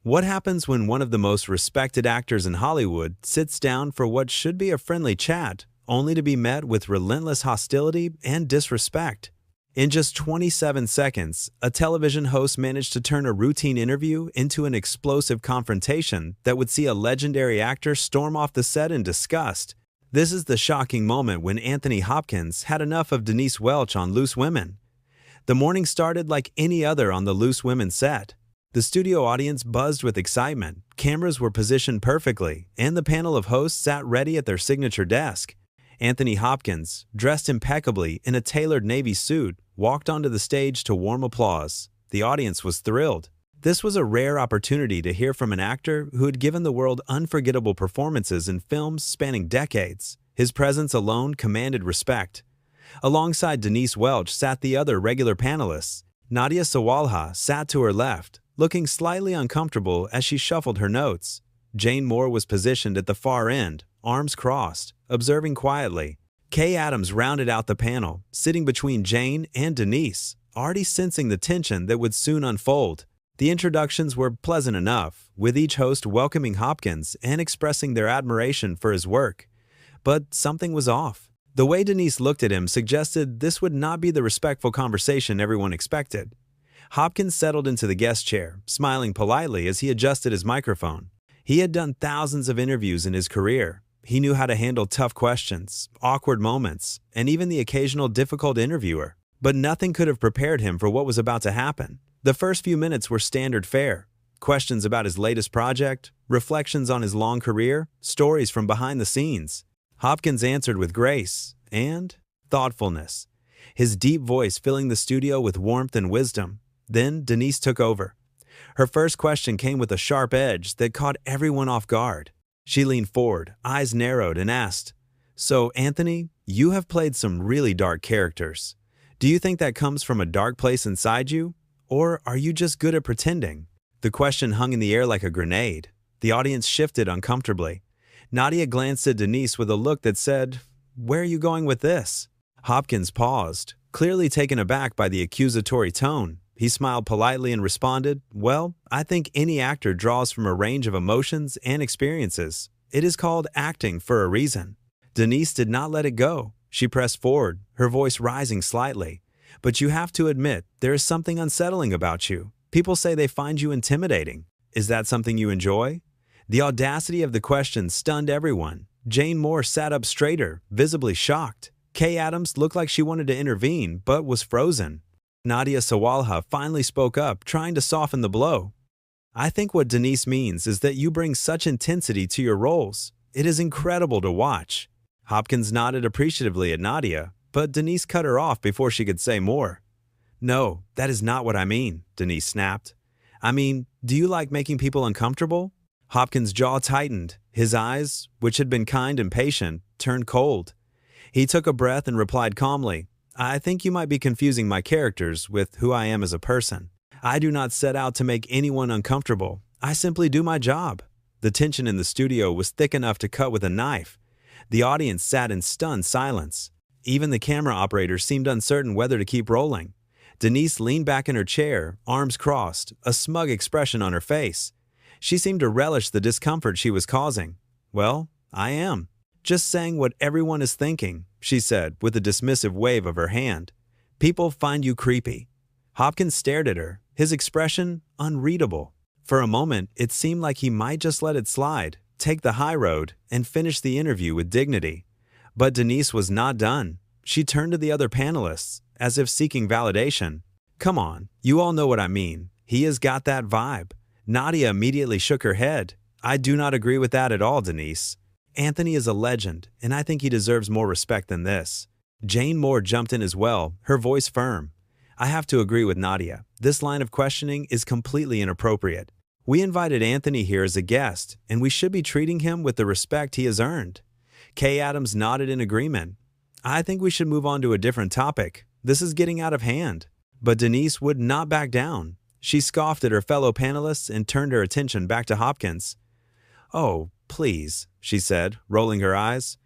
What happens when one of the most respected actors in Hollywood sits down for what should be a friendly chat, only to be met with relentless hostility and disrespect? In just 27 seconds, a television host managed to turn a routine interview into an explosive confrontation that would see a legendary actor storm off the set in disgust. This is the shocking moment when Anthony Hopkins had enough of Denise Welch on Loose Women. The morning started like any other on the Loose Women set. The studio audience buzzed with excitement, cameras were positioned perfectly, and the panel of hosts sat ready at their signature desk. Anthony Hopkins, dressed impeccably in a tailored navy suit, walked onto the stage to warm applause. The audience was thrilled. This was a rare opportunity to hear from an actor who had given the world unforgettable performances in films spanning decades. His presence alone commanded respect. Alongside Denise Welch sat the other regular panelists. Nadia Sawalha sat to her left, looking slightly uncomfortable as she shuffled her notes. Jane Moore was positioned at the far end, arms crossed, observing quietly. Kay Adams rounded out the panel, sitting between Jane and Denise, already sensing the tension that would soon unfold. The introductions were pleasant enough, with each host welcoming Hopkins and expressing their admiration for his work. But something was off. The way Denise looked at him suggested this would not be the respectful conversation everyone expected. Hopkins settled into the guest chair, smiling politely as he adjusted his microphone. He had done thousands of interviews in his career. He knew how to handle tough questions, awkward moments, and even the occasional difficult interviewer. But nothing could have prepared him for what was about to happen. The first few minutes were standard fare. Questions about his latest project, reflections on his long career, stories from behind the scenes. Hopkins answered with grace and thoughtfulness, his deep voice filling the studio with warmth and wisdom. Then Denise took over. Her first question came with a sharp edge that caught everyone off guard. She leaned forward, eyes narrowed, and asked, "So, Anthony, you have played some really dark characters. Do you think that comes from a dark place inside you? Or are you just good at pretending?" The question hung in the air like a grenade. The audience shifted uncomfortably. Nadia glanced at Denise with a look that said, "Where are you going with this?" Hopkins paused, clearly taken aback by the accusatory tone. He smiled politely and responded, "Well, I think any actor draws from a range of emotions and experiences. It is called acting for a reason." Denise did not let it go. She pressed forward, her voice rising slightly. "But you have to admit, there is something unsettling about you. People say they find you intimidating. Is that something you enjoy?" The audacity of the question stunned everyone. Jane Moore sat up straighter, visibly shocked. Kay Adams looked like she wanted to intervene, but was frozen. Nadia Sawalha finally spoke up, trying to soften the blow. "I think what Denise means is that you bring such intensity to your roles. It is incredible to watch." Hopkins nodded appreciatively at Nadia, but Denise cut her off before she could say more. "No, that is not what I mean," Denise snapped. "I mean, do you like making people uncomfortable?" Hopkins' jaw tightened. His eyes, which had been kind and patient, turned cold. He took a breath and replied calmly, "I think you might be confusing my characters with who I am as a person. I do not set out to make anyone uncomfortable. I simply do my job." The tension in the studio was thick enough to cut with a knife. The audience sat in stunned silence. Even the camera operator seemed uncertain whether to keep rolling. Denise leaned back in her chair, arms crossed, a smug expression on her face. She seemed to relish the discomfort she was causing. "Well, I am. Just saying what everyone is thinking," she said with a dismissive wave of her hand. "People find you creepy." Hopkins stared at her, his expression unreadable. For a moment, it seemed like he might just let it slide, take the high road, and finish the interview with dignity. But Denise was not done. She turned to the other panelists, as if seeking validation. "Come on, you all know what I mean. He has got that vibe." Nadia immediately shook her head. "I do not agree with that at all, Denise. Anthony is a legend, and I think he deserves more respect than this." Jane Moore jumped in as well, her voice firm. "I have to agree with Nadia. This line of questioning is completely inappropriate. We invited Anthony here as a guest, and we should be treating him with the respect he has earned." Kay Adams nodded in agreement. "I think we should move on to a different topic. This is getting out of hand." But Denise would not back down. She scoffed at her fellow panelists and turned her attention back to Hopkins. "Oh, please," she said, rolling her eyes.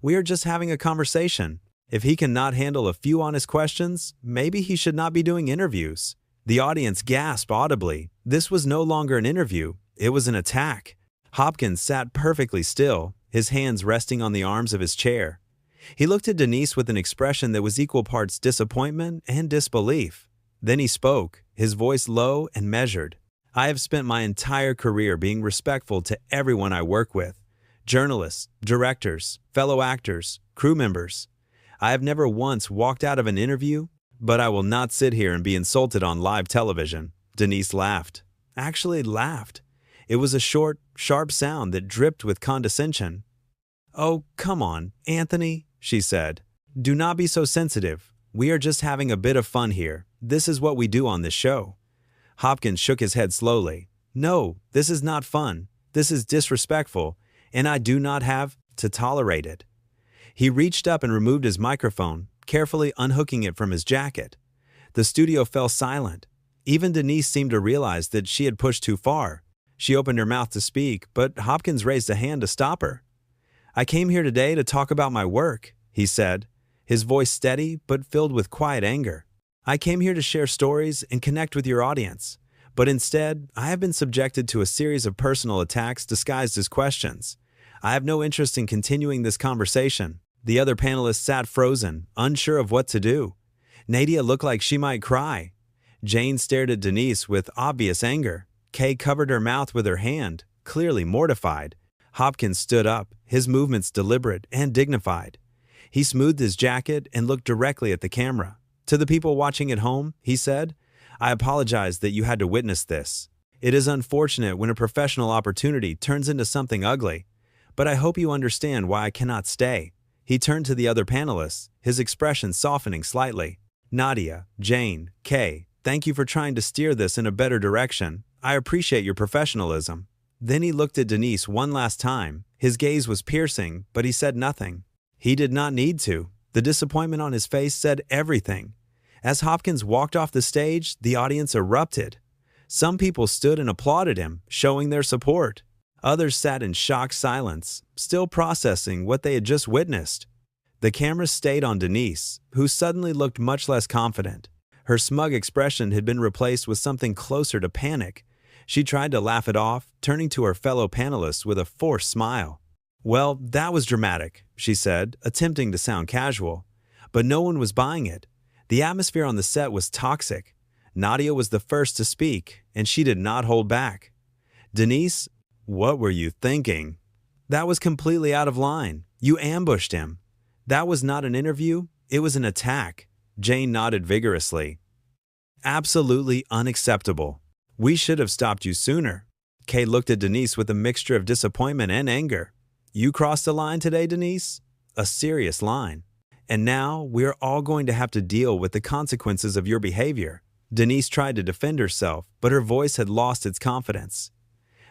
"We are just having a conversation. If he cannot handle a few honest questions, maybe he should not be doing interviews." The audience gasped audibly. This was no longer an interview. It was an attack. Hopkins sat perfectly still, his hands resting on the arms of his chair. He looked at Denise with an expression that was equal parts disappointment and disbelief. Then he spoke, his voice low and measured. I have spent my entire career being respectful to everyone I work with. Journalists, directors, fellow actors, crew members. I have never once walked out of an interview, but I will not sit here and be insulted on live television. Denise laughed. Actually laughed. It was a short, sharp sound that dripped with condescension. "Oh, come on, Anthony," she said. "Do not be so sensitive. We are just having a bit of fun here. This is what we do on this show." Hopkins shook his head slowly. "No, this is not fun. This is disrespectful, and I do not have to tolerate it." He reached up and removed his microphone, carefully unhooking it from his jacket. The studio fell silent. Even Denise seemed to realize that she had pushed too far. She opened her mouth to speak, but Hopkins raised a hand to stop her. "I came here today to talk about my work," he said, his voice steady but filled with quiet anger. "I came here to share stories and connect with your audience, but instead, I have been subjected to a series of personal attacks disguised as questions. I have no interest in continuing this conversation." The other panelists sat frozen, unsure of what to do. Nadia looked like she might cry. Jane stared at Denise with obvious anger. Kay covered her mouth with her hand, clearly mortified. Hopkins stood up, his movements deliberate and dignified. He smoothed his jacket and looked directly at the camera. "To the people watching at home," he said, "I apologize that you had to witness this. It is unfortunate when a professional opportunity turns into something ugly, but I hope you understand why I cannot stay." He turned to the other panelists, his expression softening slightly. "Nadia, Jane, Kay, thank you for trying to steer this in a better direction. I appreciate your professionalism." Then he looked at Denise one last time. His gaze was piercing, but he said nothing. He did not need to. The disappointment on his face said everything. As Hopkins walked off the stage, the audience erupted. Some people stood and applauded him, showing their support. Others sat in shocked silence, still processing what they had just witnessed. The camera stayed on Denise, who suddenly looked much less confident. Her smug expression had been replaced with something closer to panic. She tried to laugh it off, turning to her fellow panelists with a forced smile. "Well, that was dramatic," she said, attempting to sound casual. But no one was buying it. The atmosphere on the set was toxic. Nadia was the first to speak, and she did not hold back. "Denise, what were you thinking? That was completely out of line. You ambushed him. That was not an interview, it was an attack." Jane nodded vigorously. "Absolutely unacceptable. We should have stopped you sooner." Kay looked at Denise with a mixture of disappointment and anger. "You crossed a line today, Denise? A serious line. And now we are all going to have to deal with the consequences of your behavior." Denise tried to defend herself, but her voice had lost its confidence.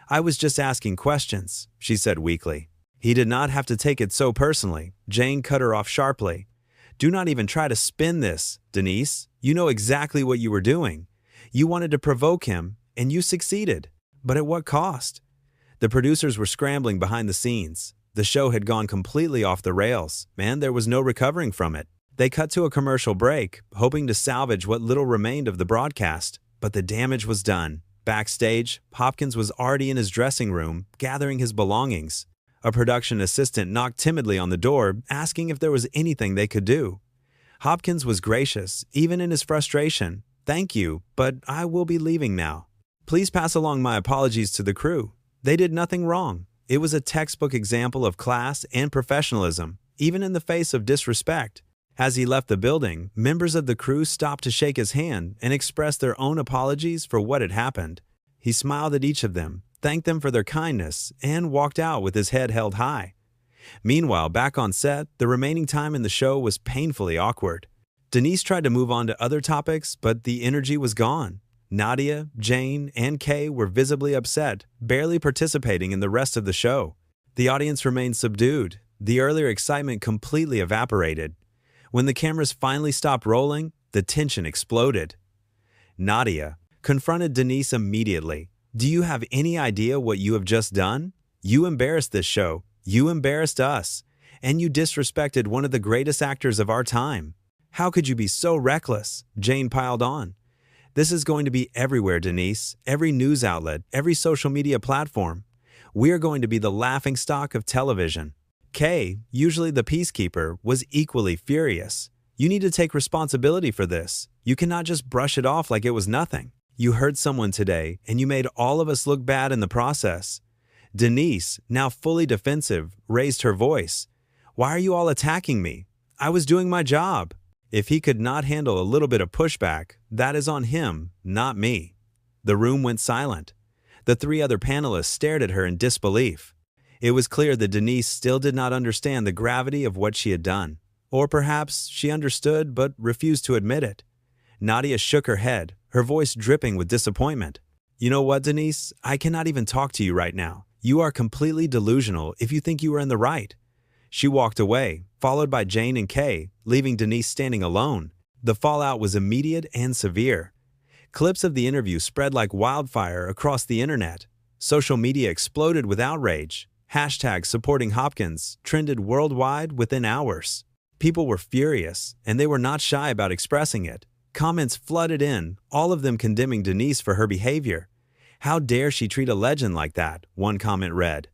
"I was just asking questions," she said weakly. "He did not have to take it so personally." Jane cut her off sharply. "Do not even try to spin this, Denise. You know exactly what you were doing. You wanted to provoke him, and you succeeded. But at what cost?" The producers were scrambling behind the scenes. The show had gone completely off the rails, and there was no recovering from it. They cut to a commercial break, hoping to salvage what little remained of the broadcast, but the damage was done. Backstage, Hopkins was already in his dressing room, gathering his belongings. A production assistant knocked timidly on the door, asking if there was anything they could do. Hopkins was gracious, even in his frustration. "Thank you, but I will be leaving now. Please pass along my apologies to the crew. They did nothing wrong." It was a textbook example of class and professionalism, even in the face of disrespect. As he left the building, members of the crew stopped to shake his hand and express their own apologies for what had happened. He smiled at each of them, thanked them for their kindness, and walked out with his head held high. Meanwhile, back on set, the remaining time in the show was painfully awkward. Denise tried to move on to other topics, but the energy was gone. Nadia, Jane, and Kay were visibly upset, barely participating in the rest of the show. The audience remained subdued. The earlier excitement completely evaporated. When the cameras finally stopped rolling, the tension exploded. Nadia confronted Denise immediately. "Do you have any idea what you have just done? You embarrassed this show, you embarrassed us, and you disrespected one of the greatest actors of our time. How could you be so reckless?" Jane piled on. This is going to be everywhere, Denise. Every news outlet, every social media platform. We are going to be the laughingstock of television. Kay, usually the peacekeeper, was equally furious. You need to take responsibility for this. You cannot just brush it off like it was nothing. You hurt someone today, and you made all of us look bad in the process. Denise, now fully defensive, raised her voice. Why are you all attacking me? I was doing my job. If he could not handle a little bit of pushback, that is on him, not me. The room went silent. The three other panelists stared at her in disbelief. It was clear that Denise still did not understand the gravity of what she had done. Or perhaps she understood but refused to admit it. Nadia shook her head, her voice dripping with disappointment. You know what, Denise? I cannot even talk to you right now. You are completely delusional if you think you are in the right. She walked away, followed by Jane and Kay, leaving Denise standing alone. The fallout was immediate and severe. Clips of the interview spread like wildfire across the internet. Social media exploded with outrage. Hashtags supporting Hopkins trended worldwide within hours. People were furious, and they were not shy about expressing it. Comments flooded in, all of them condemning Denise for her behavior. How dare she treat a legend like that, one comment read.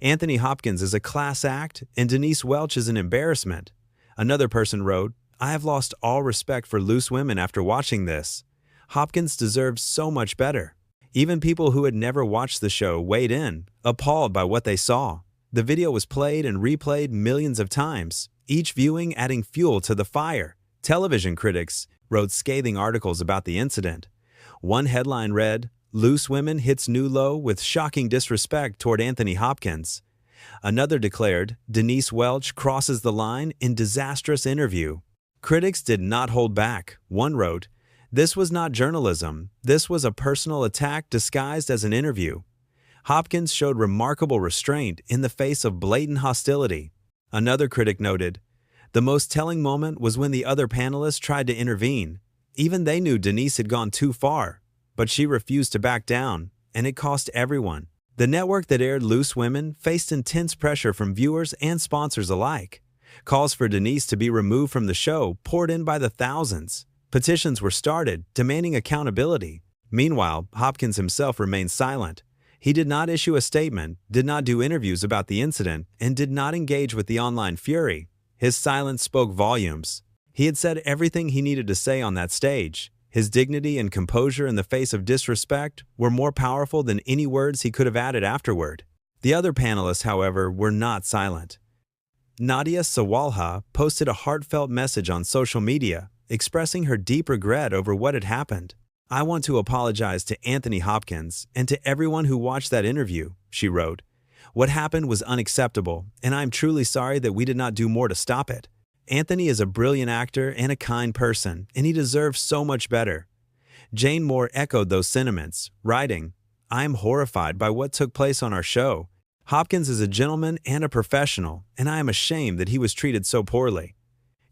Anthony Hopkins is a class act, and Denise Welch is an embarrassment. Another person wrote, I have lost all respect for loose women after watching this. Hopkins deserves so much better. Even people who had never watched the show weighed in, appalled by what they saw. The video was played and replayed millions of times, each viewing adding fuel to the fire. Television critics wrote scathing articles about the incident. One headline read, Loose women hits new low with shocking disrespect toward Anthony Hopkins. Another declared, Denise Welch crosses the line in disastrous interview. Critics did not hold back. One wrote, This was not journalism. This was a personal attack disguised as an interview. Hopkins showed remarkable restraint in the face of blatant hostility. Another critic noted, The most telling moment was when the other panelists tried to intervene. Even they knew Denise had gone too far. But she refused to back down, and it cost everyone. The network that aired Loose Women faced intense pressure from viewers and sponsors alike. Calls for Denise to be removed from the show poured in by the thousands. Petitions were started, demanding accountability. Meanwhile, Hopkins himself remained silent. He did not issue a statement, did not do interviews about the incident, and did not engage with the online fury. His silence spoke volumes. He had said everything he needed to say on that stage. His dignity and composure in the face of disrespect were more powerful than any words he could have added afterward. The other panelists, however, were not silent. Nadia Sawalha posted a heartfelt message on social media, expressing her deep regret over what had happened. I want to apologize to Anthony Hopkins and to everyone who watched that interview, she wrote. What happened was unacceptable, and I am truly sorry that we did not do more to stop it. Anthony is a brilliant actor and a kind person, and he deserves so much better. Jane Moore echoed those sentiments, writing, I am horrified by what took place on our show. Hopkins is a gentleman and a professional, and I am ashamed that he was treated so poorly.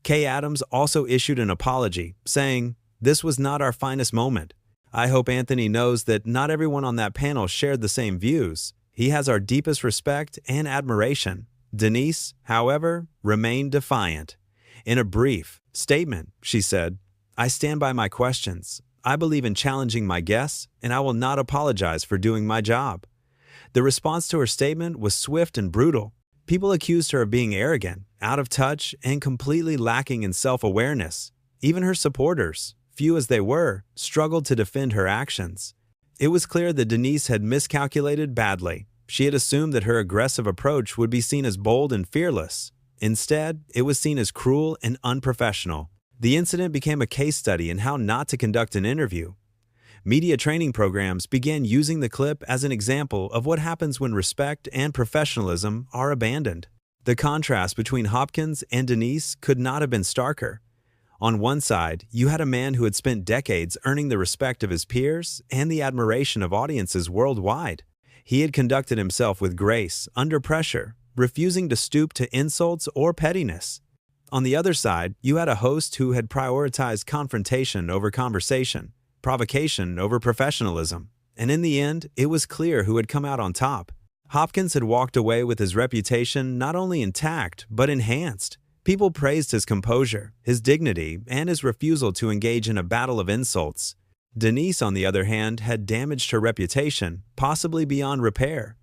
Kay Adams also issued an apology, saying, This was not our finest moment. I hope Anthony knows that not everyone on that panel shared the same views. He has our deepest respect and admiration. Denise, however, remained defiant. In a brief statement, she said, I stand by my questions. I believe in challenging my guests, and I will not apologize for doing my job. The response to her statement was swift and brutal. People accused her of being arrogant, out of touch, and completely lacking in self-awareness. Even her supporters, few as they were, struggled to defend her actions. It was clear that Denise had miscalculated badly. She had assumed that her aggressive approach would be seen as bold and fearless. Instead, it was seen as cruel and unprofessional. The incident became a case study in how not to conduct an interview. Media training programs began using the clip as an example of what happens when respect and professionalism are abandoned. The contrast between Hopkins and Denise could not have been starker. On one side, you had a man who had spent decades earning the respect of his peers and the admiration of audiences worldwide. He had conducted himself with grace, under pressure, refusing to stoop to insults or pettiness. On the other side, you had a host who had prioritized confrontation over conversation, provocation over professionalism. And in the end, it was clear who had come out on top. Hopkins had walked away with his reputation not only intact, but enhanced. People praised his composure, his dignity, and his refusal to engage in a battle of insults. Denise, on the other hand, had damaged her reputation, possibly beyond repair.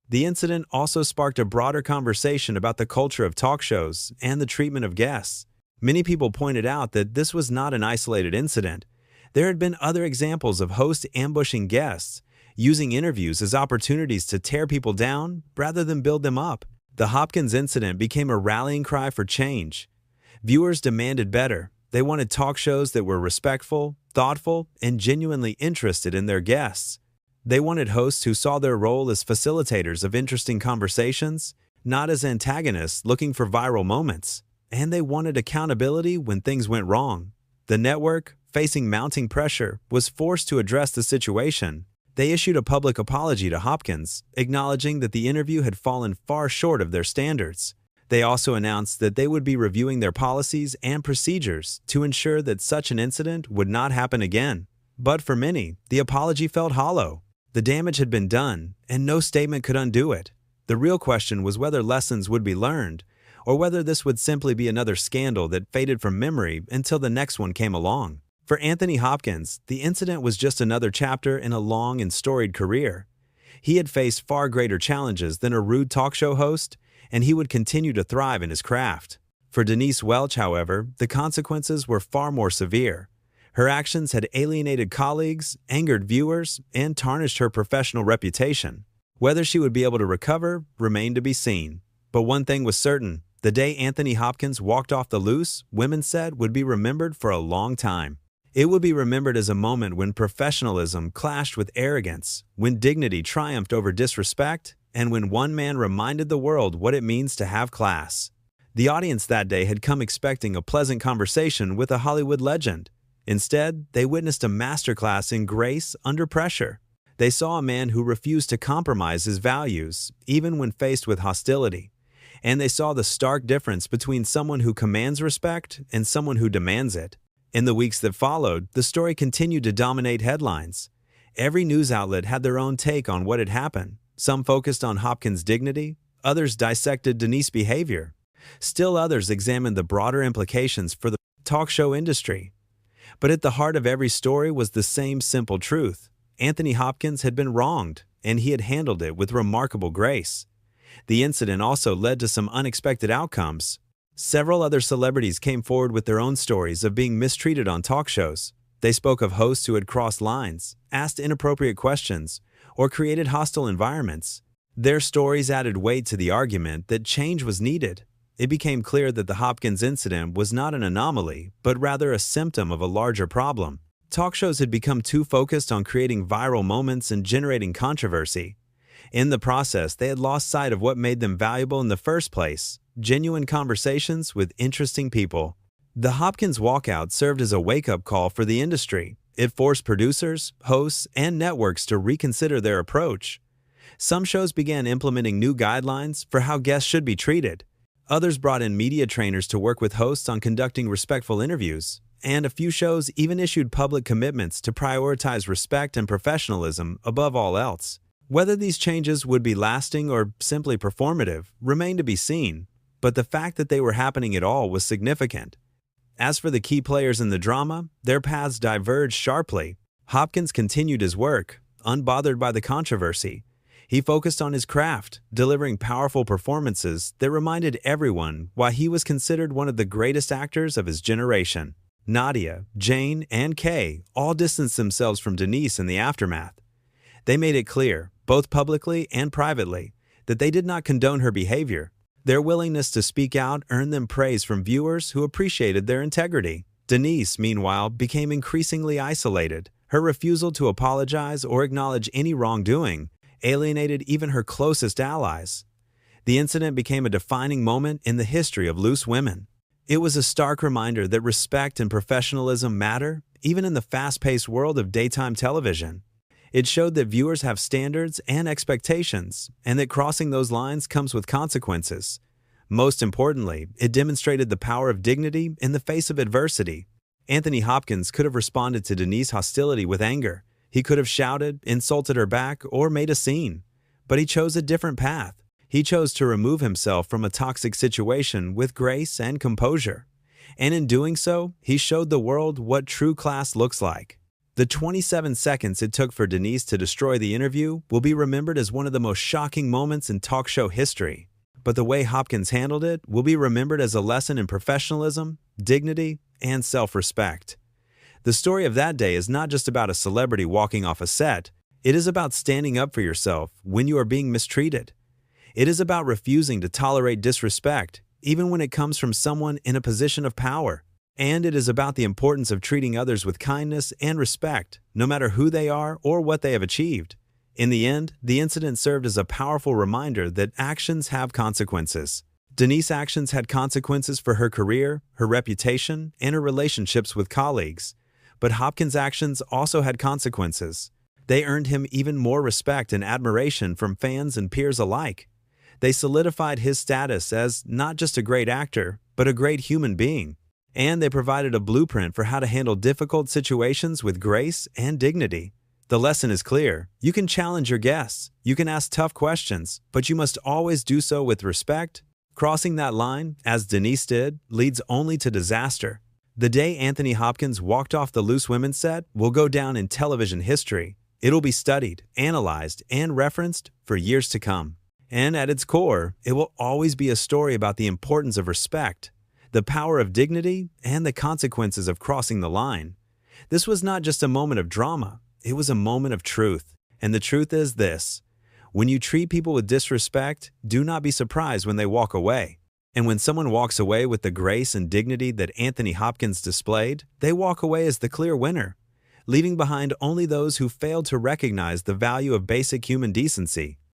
The incident also sparked a broader conversation about the culture of talk shows and the treatment of guests. Many people pointed out that this was not an isolated incident. There had been other examples of hosts ambushing guests, using interviews as opportunities to tear people down rather than build them up. The Hopkins incident became a rallying cry for change. Viewers demanded better. They wanted talk shows that were respectful, thoughtful, and genuinely interested in their guests. They wanted hosts who saw their role as facilitators of interesting conversations, not as antagonists looking for viral moments. And they wanted accountability when things went wrong. The network, facing mounting pressure, was forced to address the situation. They issued a public apology to Hopkins, acknowledging that the interview had fallen far short of their standards. They also announced that they would be reviewing their policies and procedures to ensure that such an incident would not happen again. But for many, the apology felt hollow. The damage had been done, and no statement could undo it. The real question was whether lessons would be learned, or whether this would simply be another scandal that faded from memory until the next one came along. For Anthony Hopkins, the incident was just another chapter in a long and storied career. He had faced far greater challenges than a rude talk show host, and he would continue to thrive in his craft. For Denise Welch, however, the consequences were far more severe. Her actions had alienated colleagues, angered viewers, and tarnished her professional reputation. Whether she would be able to recover remained to be seen. But one thing was certain: the day Anthony Hopkins walked off the loose, women said, would be remembered for a long time. It would be remembered as a moment when professionalism clashed with arrogance, when dignity triumphed over disrespect, and when one man reminded the world what it means to have class. The audience that day had come expecting a pleasant conversation with a Hollywood legend. Instead, they witnessed a masterclass in grace under pressure. They saw a man who refused to compromise his values, even when faced with hostility. And they saw the stark difference between someone who commands respect and someone who demands it. In the weeks that followed, the story continued to dominate headlines. Every news outlet had their own take on what had happened. Some focused on Hopkins' dignity, others dissected Denise's behavior. Still others examined the broader implications for the talk show industry. But at the heart of every story was the same simple truth. Anthony Hopkins had been wronged, and he had handled it with remarkable grace. The incident also led to some unexpected outcomes. Several other celebrities came forward with their own stories of being mistreated on talk shows. They spoke of hosts who had crossed lines, asked inappropriate questions, or created hostile environments. Their stories added weight to the argument that change was needed. It became clear that the Hopkins incident was not an anomaly, but rather a symptom of a larger problem. Talk shows had become too focused on creating viral moments and generating controversy. In the process, they had lost sight of what made them valuable in the first place: genuine conversations with interesting people. The Hopkins walkout served as a wake-up call for the industry. It forced producers, hosts, and networks to reconsider their approach. Some shows began implementing new guidelines for how guests should be treated. Others brought in media trainers to work with hosts on conducting respectful interviews. And a few shows even issued public commitments to prioritize respect and professionalism above all else. Whether these changes would be lasting or simply performative remained to be seen, but the fact that they were happening at all was significant. As for the key players in the drama, their paths diverged sharply. Hopkins continued his work, unbothered by the controversy. He focused on his craft, delivering powerful performances that reminded everyone why he was considered one of the greatest actors of his generation. Nadia, Jane, and Kay all distanced themselves from Denise in the aftermath. They made it clear, both publicly and privately, that they did not condone her behavior. Their willingness to speak out earned them praise from viewers who appreciated their integrity. Denise, meanwhile, became increasingly isolated. Her refusal to apologize or acknowledge any wrongdoing alienated even her closest allies. The incident became a defining moment in the history of loose women. It was a stark reminder that respect and professionalism matter, even in the fast-paced world of daytime television. It showed that viewers have standards and expectations, and that crossing those lines comes with consequences. Most importantly, it demonstrated the power of dignity in the face of adversity. Anthony Hopkins could have responded to Denise's hostility with anger. He could have shouted, insulted her back, or made a scene. But he chose a different path. He chose to remove himself from a toxic situation with grace and composure. And in doing so, he showed the world what true class looks like. The 27 seconds it took for Denise to destroy the interview will be remembered as one of the most shocking moments in talk show history. But the way Hopkins handled it will be remembered as a lesson in professionalism, dignity, and self-respect. The story of that day is not just about a celebrity walking off a set. It is about standing up for yourself when you are being mistreated. It is about refusing to tolerate disrespect, even when it comes from someone in a position of power. And it is about the importance of treating others with kindness and respect, no matter who they are or what they have achieved. In the end, the incident served as a powerful reminder that actions have consequences. Denise's actions had consequences for her career, her reputation, and her relationships with colleagues. But Hopkins' actions also had consequences. They earned him even more respect and admiration from fans and peers alike. They solidified his status as not just a great actor, but a great human being. And they provided a blueprint for how to handle difficult situations with grace and dignity. The lesson is clear. You can challenge your guests, you can ask tough questions, but you must always do so with respect. Crossing that line, as Denise did, leads only to disaster. The day Anthony Hopkins walked off the Loose Women set will go down in television history. It'll be studied, analyzed, and referenced for years to come. And at its core, it will always be a story about the importance of respect, the power of dignity, and the consequences of crossing the line. This was not just a moment of drama, it was a moment of truth. And the truth is this: when you treat people with disrespect, do not be surprised when they walk away. And when someone walks away with the grace and dignity that Anthony Hopkins displayed, they walk away as the clear winner, leaving behind only those who failed to recognize the value of basic human decency.